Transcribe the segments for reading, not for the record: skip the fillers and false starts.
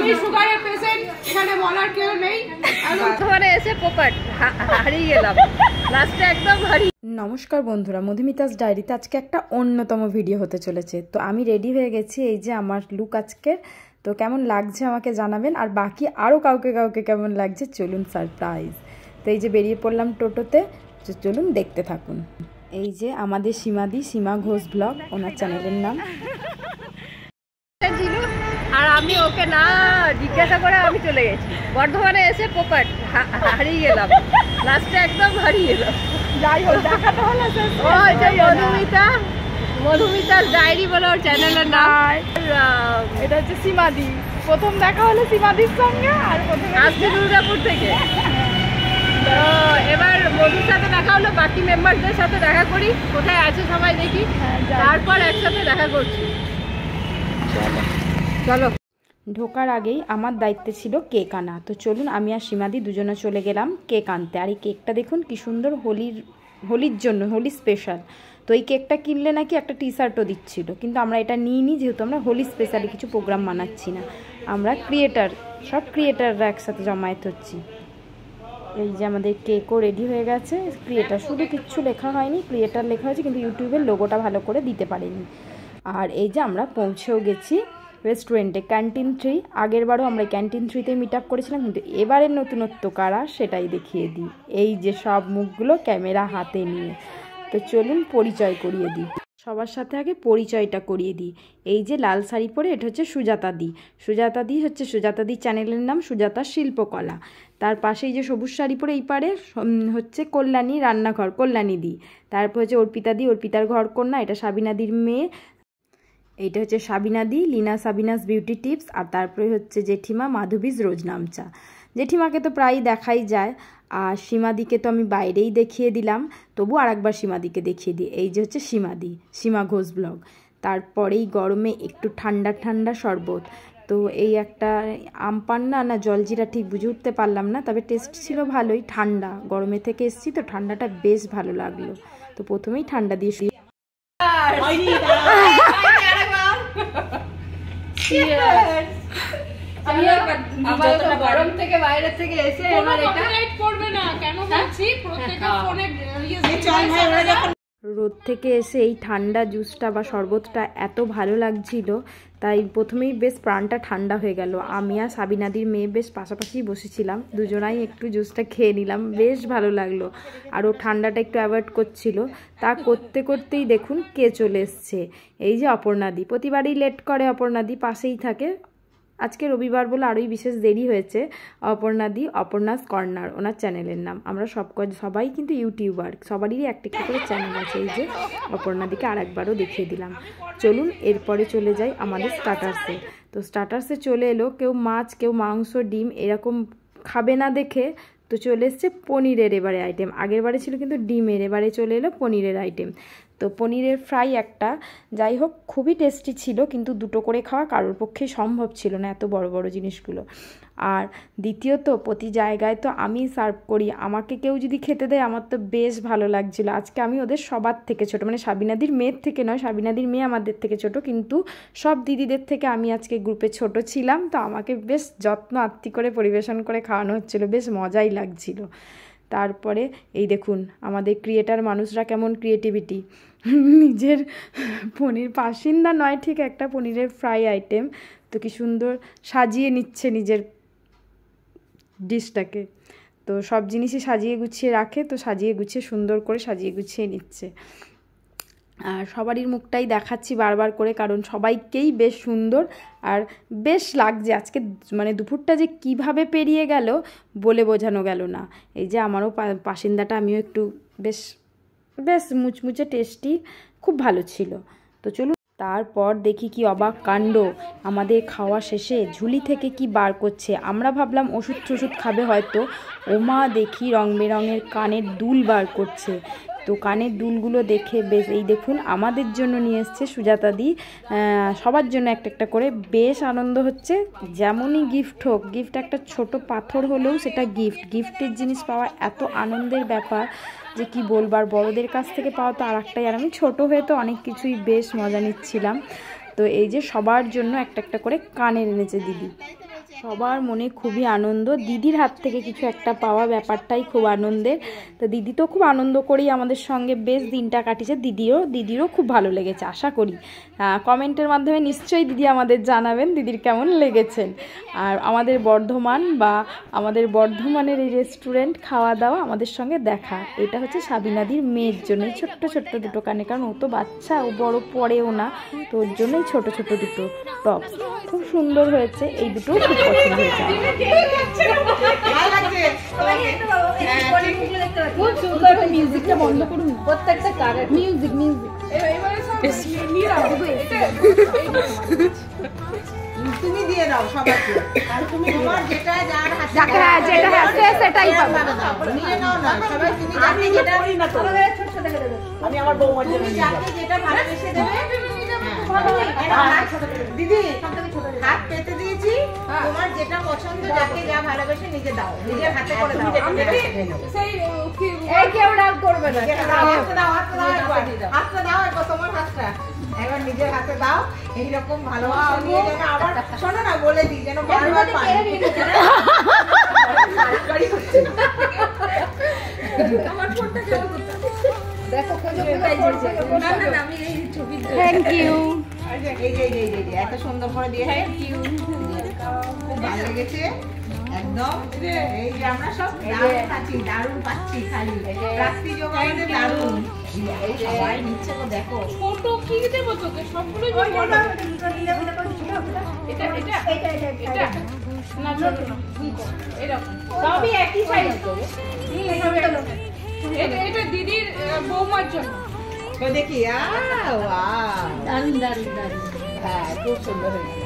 আমি সুগারের পেশেন্ট, এখানে বলার কেউ নেই। বর্ধমানে এসে পোপাট হারিয়ে গেলাম, লাস্টে একদম হারিয়ে। নমস্কার বন্ধুরা, মধুমিতাস ডায়েরিতে আজকে একটা অন্যতম ভিডিও হতে চলেছে। তো আমি রেডি হয়ে গেছি, এই যে আমার লুক আজকে। তো কেমন লাগছে আমাকে জানাবেন, আর বাকি আরও কাউকে কেমন লাগছে চলুন সারপ্রাইজ। তো এই যে বেরিয়ে পড়লাম টোটোতে, চলুন দেখতে থাকুন। এই যে আমাদের সীমাদি, সীমা ঘোষ ব্লগ, ওনার চ্যানেলের নাম। আর আমি ওকে না জিজ্ঞাসা করে আমি চলে গেছি, বর্ধমানে এসে পোপাট হারিয়ে গেলাম, লাস্টে একদম হারিয়ে গেলাম। যাই হোক, দেখাতে হলো মধুমিতাস ডায়েরি বলে ওর চ্যানেলের নাম। এটা হচ্ছে সীমাদি। প্রথম দেখা হলো সীমাদির সঙ্গে, আর প্রথমে আসছে দুর্গাপুর থেকে। তো এবার মধুর সাথে দেখা হলো, বাকি মেম্বারদের সাথে দেখা করি, কোথায় আছে সবাই দেখি, তারপর একসাথে দেখা করছি। চলো। ঢোকার আগেই আমার দায়িত্বে ছিল কেক আনা। তো চলুন আমি আর সীমাদি দুজনে চলে গেলাম কেক আনতে। আর এই কেকটা দেখুন কি সুন্দর, হোলির জন্য, হোলি স্পেশাল। তো এই কেকটা কিনলে নাকি একটা টি শার্টও দিচ্ছিল, কিন্তু আমরা এটা নিইনি, যেহেতু আমরা হোলি স্পেশালি কিছু প্রোগ্রাম মানাচ্ছি না। আমরা সব ক্রিয়েটাররা একসাথে জমায়েত হচ্ছি। এই যে আমাদের কেকও রেডি হয়ে গেছে। ক্রিয়েটার শুধু কিচ্ছু লেখা হয়নি, ক্রিয়েটার লেখা হয়েছে, কিন্তু ইউটিউবের লোগোটা ভালো করে দিতে পারেনি। আর এই যে আমরা পৌঁছেও গেছি রেস্টুরেন্টে, ক্যান্টিন 3। আগেরবারও আমরা ক্যান্টিন 3তে মিট আপ করেছিলাম, কিন্তু এবারের নতুনত্ব কারা সেটাই দেখিয়ে দিই। এই যে সব মুখগুলো ক্যামেরা হাতে নিয়ে। তো চলুন পরিচয় করিয়ে দিই, সবার সাথে আগে পরিচয়টা করিয়ে দিই। এই যে লাল শাড়ি পরে, এটা হচ্ছে সুজাতাদি। সুজাতাদি হচ্ছে সুজাতাদির চ্যানেলের নাম সুজাতা শিল্পকলা। তার পাশেই যে সবুজ শাড়ি পরে এই পারে হচ্ছে কল্যাণী রান্নাঘর, কল্যাণীদি। তারপর হচ্ছে অর্পিতাদি, অর্পিতার ঘর কন্যা, এটা সাবিনাদির মেয়ে। এইটা হচ্ছে সাবিনাদি, লিনা সাবিনাস বিউটি টিপস। আর তারপরে হচ্ছে জেঠিমা, মাধবীজ রোজ নামচা। জেঠিমাকে তো প্রায়ই দেখাই যায়, আর সীমাদিকে তো আমি বাইরেই দেখিয়ে দিলাম, তবু আর একবার সীমাদিকে দেখিয়ে দিই। এই যে হচ্ছে সীমাদি, সীমা ঘোষ ব্লগ। তারপরেই গরমে একটু ঠান্ডা ঠান্ডা শরবত। তো এই একটা আমপান্না না জলজিরা ঠিক বুঝে উঠতে পারলাম না, তবে টেস্ট ছিল ভালোই। ঠান্ডা, গরমে থেকে এসছি তো ঠান্ডাটা বেশ ভালো লাগলো। তো প্রথমেই ঠান্ডা দিয়ে গরম থেকে বাইরে থেকে এসে রোদ থেকে এসে এই ঠান্ডা জুসটা বা শরবতটা এত ভালো লাগছিল, তাই প্রথমেই বেশ প্রাণটা ঠান্ডা হয়ে গেল। আমি আর সাবিনাদির মেয়ে বেশ পাশাপাশি বসেছিলাম, দুজনাই একটু জুসটা খেয়ে নিলাম, বেশ ভালো লাগলো। আর ও ঠান্ডাটা একটু অ্যাভয়েড করছিল। তা করতে করতেই দেখুন কে চলে এসছে, এই যে অপর্ণাদি। প্রতিবারই লেট করে অপর্ণাদি, পাশেই থাকে। আজকে রবিবার বলে আরোই বিশেষ দেরি হয়েছে। অপর্ণাদি, অপর্ণাস কর্নার ওনার চ্যানেলের নাম। আমরা সবাই কিন্তু ইউটিউবার, সবারই একটা করে চ্যানেল আছে। এই যে অপর্ণাদিকে আর একবারও দেখিয়ে দিলাম। চলুন এরপরে চলে যাই আমাদের স্টার্টার্সে। তো স্টার্টার্সে চলে এলো, কেউ মাছ, কেউ মাংস, ডিম এরকম খাবে না দেখে তো চলে এসছে পনিরের এবারে আইটেম। আগের বারে ছিল কিন্তু ডিমের, এবারে চলে এলো পনিরের আইটেম। তো পনিরের ফ্রাই একটা, যাই হোক খুবই টেস্টি ছিল, কিন্তু দুটো করে খাওয়া কারোর পক্ষেই সম্ভব ছিল না, এত বড় বড় জিনিসগুলো। আর দ্বিতীয়ত, প্রতি জায়গায় তো আমি সার্ভ করি, আমাকে কেউ যদি খেতে দেয় আমার তো বেশ ভালো লাগছিলো। আজকে আমি ওদের সবার থেকে ছোট, মানে সাবিনাদির মেয়ের থেকে নয়, সাবিনাদির মেয়ে আমাদের থেকে ছোট, কিন্তু সব দিদিদের থেকে আমি আজকে গ্রুপে ছোট ছিলাম। তো আমাকে বেশ যত্ন আত্তি করে পরিবেশন করে খাওয়ানো হচ্ছিলো, বেশ মজাই লাগছিল। তারপরে এই দেখুন আমাদের ক্রিয়েটার মানুষরা কেমন ক্রিয়েটিভিটি, নিজের পনির বাসিন্দা নয় ঠিক, একটা পনিরের ফ্রাই আইটেম, তো কি সুন্দর সাজিয়ে নিচ্ছে নিজের ডিশটাকে। তো সব জিনিসই সাজিয়ে গুছিয়ে রাখে, তো সাজিয়ে গুছিয়ে সুন্দর করে সাজিয়ে গুছিয়ে নিচ্ছে। আর সবারই মুখটাই দেখাচ্ছি বারবার করে, কারণ সবাইকেই বেশ সুন্দর আর বেশ লাগছে আজকে। মানে দুপুরটা যে কিভাবে পেরিয়ে গেল বলে বোঝানো গেল না। এই যে আমারও বাসিন্দাটা, আমিও একটু বেশ মুচমুচে টেস্টি, খুব ভালো ছিল। তো চলুন তারপর দেখি কি অবাক কাণ্ড, আমাদের খাওয়া শেষে ঝুলি থেকে কি বার করছে। আমরা ভাবলাম ওষুধ খাবে হয়তো, ওমা দেখি রং বেরঙের কানের দুল বার করছে। তো কানের দুলগুলো দেখে বেশ, এই দেখুন আমাদের জন্য নিয়ে এসছে সুজাতাদি, সবার জন্য একটা একটা করে, বেশ আনন্দ হচ্ছে। যেমনই গিফট হোক, গিফট একটা ছোট পাথর হলেও সেটা গিফটের জিনিস পাওয়া এত আনন্দের ব্যাপার যে কি বলবার। বড়দের কাছ থেকে পাওয়া তো আর একটাই, আর আমি ছোটো হয়ে তো অনেক কিছুই বেশ মজা নিচ্ছিলাম। তো এই যে সবার জন্য একটা একটা করে কানের এনেছে দিদি, সবার মনে খুবই আনন্দ, দিদির হাত থেকে কিছু একটা পাওয়া ব্যাপারটাই খুব আনন্দের। তো দিদি তো খুব আনন্দ করেই আমাদের সঙ্গে বেশ দিনটা কাটিয়েছে, দিদিরও খুব ভালো লেগেছে আশা করি। কমেন্টের মাধ্যমে নিশ্চয়ই দিদি আমাদের জানাবেন দিদির কেমন লেগেছেন। আর আমাদের বর্ধমান বা আমাদের বর্ধমানের এই রেস্টুরেন্ট খাওয়া দাওয়া আমাদের সঙ্গে দেখা, এটা হচ্ছে সাবিনাদির মেয়ের জন্য ছোট্ট ছোট্ট দুটো কানে, কারণ ও তো বাচ্চা, ও বড় পড়েও না, তো ওর জন্যই ছোট ছোট দুটো টপস খুব সুন্দর হয়েছে। এই দুটো খুব পছন্দ হয়েছে। মিউজিকটা বন্ধ করুন, প্রত্যেকটা কারের মিউজিক তুমি দিয়ে দাও সবাইকে, আর তুমি তোমার যেটা যার হাতে যেটা হাতে সেটাই পাবে, নিয়ে নাও না সবাই। তুমি যাকে যেটা আমি আমার বৌমার জন্য যাকে যেটা ভালোবেসে দেবে। দিদি হাত পেতে দিয়েছি, তোমার যেটা পছন্দ যাকে যা ভালোবেসে নিজে দাও, নিজের হাতে করে দাও। এই কেউ রাগ করবে না, হাতটা দাও একবার, তোমার হাতটা একবার নিজের হাতে দাও। এইরকম ভালোবাসা নিয়ে যেন আবার শোনো না বলে দিই, যেন বারবার পাই। আমার ফোনটা কেন করতে দেখো আমি এই ছবি। Thank you. এই এত সুন্দর করে দিয়ে থ্যাংক ইউ, খুব ভালো লেগেছে একদম। এই যে আমরা সব দারুণ পাচ্ছি, খালি রাত্রি জোগাড়ে দারুণ। এই সবাই নিচ্ছে তো দেখো, ছোট কি দেব তোকে, সবগুলোই এটা না ছোট না, এরকম সবই একই সাইজ। এটা দিদির বৌমার জন্য। তো দেখি হ্যাঁ খুব সুন্দর হয়েছে,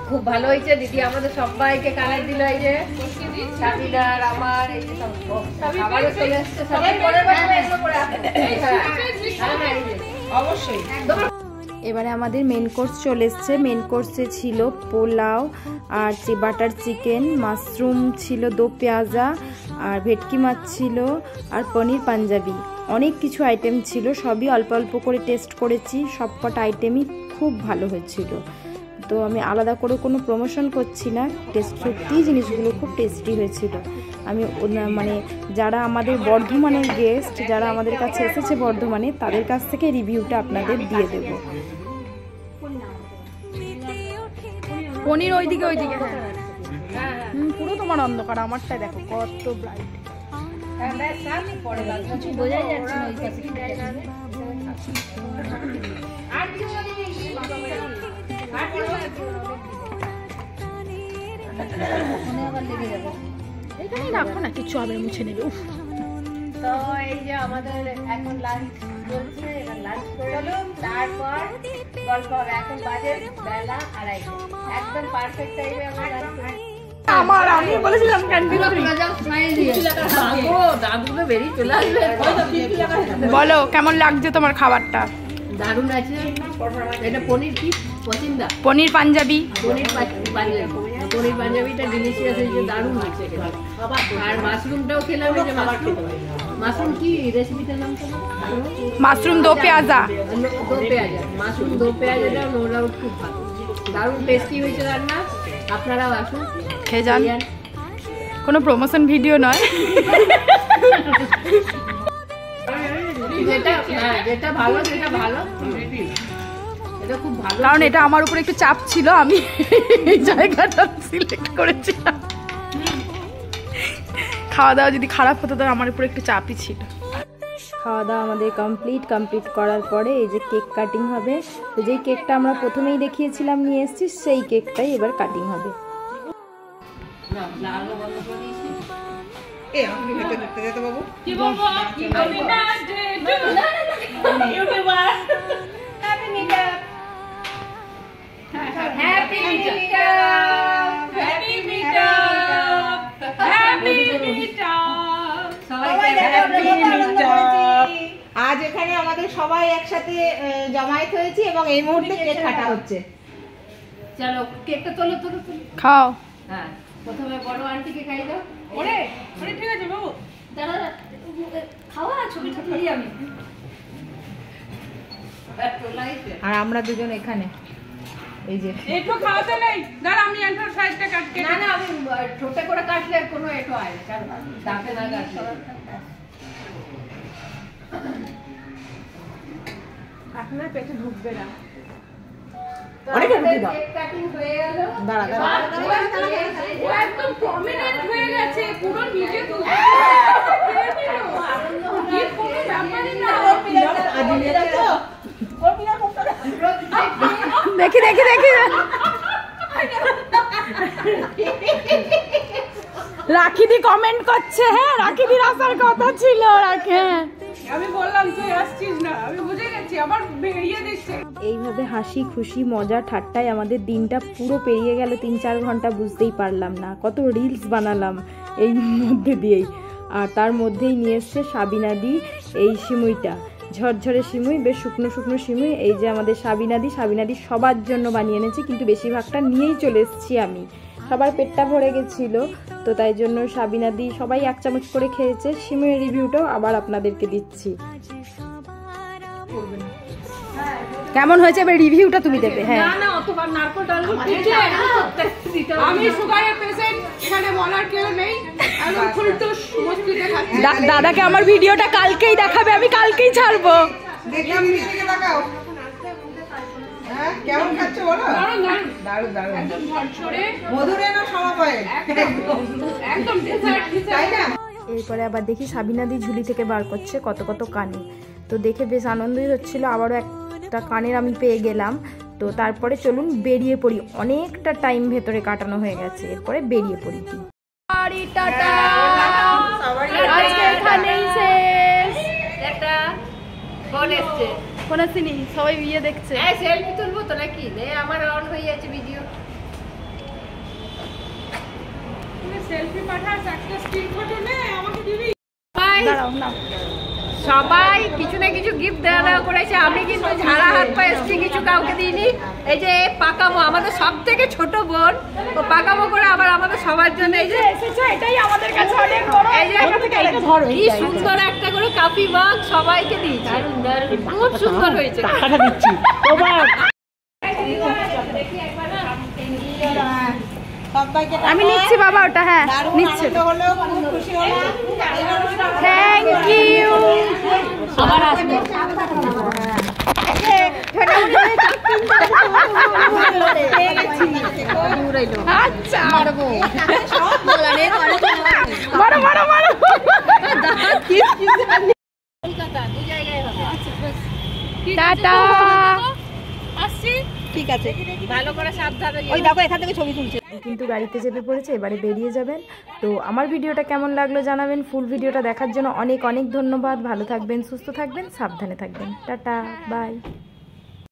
খুব ভালো হয়েছে। দিদি আমাদের সবাইকে কালার দিল, এই যে সাবিনার আমার এই যে সব খাবারও চলে এসছে, সবাই পরে অবশ্যই। এবারে আমাদের মেন কোর্স চলে এসছে। মেন কোর্সে ছিল পোলাও আর বাটার চিকেন, মাশরুম ছিল, দো পেঁয়াজা আর ভেটকি মাছ ছিল আর পনির পাঞ্জাবি। অনেক কিছু আইটেম ছিল, সবই অল্প অল্প করে টেস্ট করেছি, সবকটা আইটেমই খুব ভালো হয়েছিল। তো আমি আলাদা করে কোনো প্রমোশন করছি না, টেস্ট সত্যিই জিনিসগুলো খুব টেস্টি হয়েছিল। আমি মানে যারা আমাদের বর্ধমানের গেস্ট, যারা আমাদের কাছে এসেছে বর্ধমানে, তাদের কাছ থেকে রিভিউটা আপনাদের দিয়ে দেব। পনির ওইদিকে পুরো তোমার অন্ধকার, আমারটাই দেখো কত ব্রাইট। বোঝাই যাচ্ছে না ওই পাশে। এখানেই রাখো না, কিছু হবে মুছে নেবে। তো এই যে আমাদের এখন লাঞ্চ চলছে, এবার লাঞ্চ করলাম, তারপর গল্প হবে। এখন বাজে বেলা 2:30, একদম পারফেক্ট টাইমে আমরা লাঞ্চ করি। আমি বলেছিলাম ক্যান্টিন। দাদুকে বেরিয়ে চলে আসবে। বলো কেমন লাগছে তোমার খাবারটা? দারুণ আছে। এটা পনির কি পছন্দা? পনির পাঞ্জাবি। পনির পাঞ্জাবিটা ডিলিশিয়াস হয়েছে, দারুণ হয়েছে। আর মাশরুমটাও খেলাম, এই যে মাশরুম কি রেসিপিটার নাম? মাশরুম দো পেঁয়াজা। মাশরুম দো পেঁয়াজাটা নো ডাউট খুব ভালো, দারুণ টেস্টি হয়েছে রান্না। আপনারাও আসুন, খেয়ে যান। কোনো প্রমোশন ভিডিও নয়। যেটা ভালো সেটা ভালো, এটা খুব ভালো। কারণ এটা আমার উপর একটু চাপ ছিল, আমি এই জায়গাটা সিলেক্ট করেছিলাম। খাওয়া দাওয়া যদি খারাপ হতো তাহলে আমার উপর একটু চাপই ছিল। খাওয়া দাওয়া আমাদের কমপ্লিট করার পরে এই যে কেক কাটিং হবে। তো যেই কেকটা আমরা প্রথমেই দেখিয়েছিলাম নিয়ে এসেছি, সেই কেকটাই এবার কাটিং হবে। আজ এখানে আমাদের সবাই একসাথে জমায়েত হয়েছি এবং এই মুহূর্তে কেক কাটা হচ্ছে। চলো কেকটা তোলো। খাও। হ্যাঁ, প্রথমে বড় আন্টিকে খাই দাও। ওরে ঠিক আছে বাবু, দাঁড়া খাওয়া, ছবিটা তুলি আমি। আর আমরা দুজন এখানে, এই যে একটু খাওয়াতে নেই, দাঁড়া আমি এন্টার সাইডটা ছোট করে কাটলে কোনো এটো হয় দাঁতে না কাটলে আপনার পেটে ঢুকবে না। অনেকটা রুটি দাও। কেক কাটিং হয়ে গেল। দাঁড়া ও একদম প্রমিনেন্ট হয়ে গেছে পুরো নিজে তো কি কোনো ব্যাপারই না। দেখি দেখি দেখি রাখিদি কমেন্ট করছে। হ্যাঁ রাখিদির আসার কথা ছিল। রাখে আমি বললাম তুই আসছিস না, আমি বুঝে গেছি আবার বেরিয়ে দিচ্ছে। এইভাবে হাসি খুশি মজা ঠাট্টায় আমাদের দিনটা পুরো পেরিয়ে গেল 3-4 ঘন্টা, বুঝতেই পারলাম না। কত রিলস বানালাম এই মধ্যে দিয়েই। আর তার মধ্যেই নিয়ে এসছে সাবিনাদি এই সিমুইটা, ঝরঝরে সিমুই, বেশ শুকনো শুকনো সিমুই। এই যে আমাদের সাবিনাদি সবার জন্য বানিয়ে এনেছি, কিন্তু বেশিরভাগটা নিয়েই চলে এসেছি আমি। সবার পেটটা ভরে গেছিলো, তো তাই জন্য সাবিনাদি সবাই 1 চামচ করে খেয়েছে। সিমুইয়ের রিভিউটাও আবার আপনাদেরকে দিচ্ছি। কেমন হয়েছে এবার রিভিউটা তুমি দেবে। হ্যাঁ না না অতবার নারকোল টারকোল পিঠে আমি সুগারের পেশেন্ট, এখানে বলার কেউ নেই, একদম ফুলটুস মস্তিতে খাচ্ছি। দাদাকে আমার ভিডিওটা কালকেই দেখাবে, আমি কালকেই ছাড়বো। দেখলাম দিকে তাকাও। হ্যাঁ কেমন খাচ্ছ বলো? দারুণ দারুণ একদম ঝরঝরে মধুরে না সমপায়ে একদম ডেজার্ট তাই না? এরপরে আবার দেখি সাবিনাদি ঝুলি থেকে বার করছে কত কত কানে। তো দেখে বেশ আনন্দই হচ্ছিল, আবারও একটা কানের আমি পেয়ে গেলাম। তো তারপরে চলুন বেরিয়ে পড়ি, অনেকটা টাইম ভেতরে কাটানো হয়ে গেছে, এরপরে বেরিয়ে পড়ি। টাটা, আজকে এখানেই শেষ। একটা ফোন এসছে, ফোন আসেনি, সবাই বিয়ে দেখছে। হ্যাঁ সেলফি তুলবো তো নাকি? নে আমার অন হয়ে যাচ্ছে ভিডিও। তুমি সেলফি পাঠাস, একটা স্টিল ফটো নে আমাকে দিবি। দাঁড়াও না, সবাই কিছু না কিছু গিফট দেওয়া করেছে, আমি কিন্তু ঝাড়া হাত পা এসছি, কিছু কাউকে দিইনি। এই যে পাকামো আমাদের সব থেকে ছোট বোন, ও পাকামো করে আবার আমাদের সবার জন্য এই যে এসেছো, এটাই আমাদের কাছে অনেক বড়। এই যে কি সুন্দর একটা করে কাপি মাগ সবাইকে দিয়েছি, খুব সুন্দর হয়েছে। সবাইকে আমি নিচ্ছি বাবা ওটা। হ্যাঁ নিচ্ছে। হলো খুব খুশি হলাম। Thank you. আবার আসবে। আচ্ছা মারো মারো মারো। কলকাতা দু জায়গায় হবে। টাটা। আসছি। ঠিক আছে ভালো করে সাবধানে। ওই দেখো এখান থেকে ছবি তুলছে। কিন্তু গাড়িতে চেপে পড়েছে, এবারে বেরিয়ে যাবেন। তো আমার ভিডিওটা কেমন লাগলো জানাবেন। ফুল ভিডিওটা দেখার জন্য অনেক অনেক ধন্যবাদ। ভালো থাকবেন, সুস্থ থাকবেন, সাবধানে থাকবেন। Tata bye.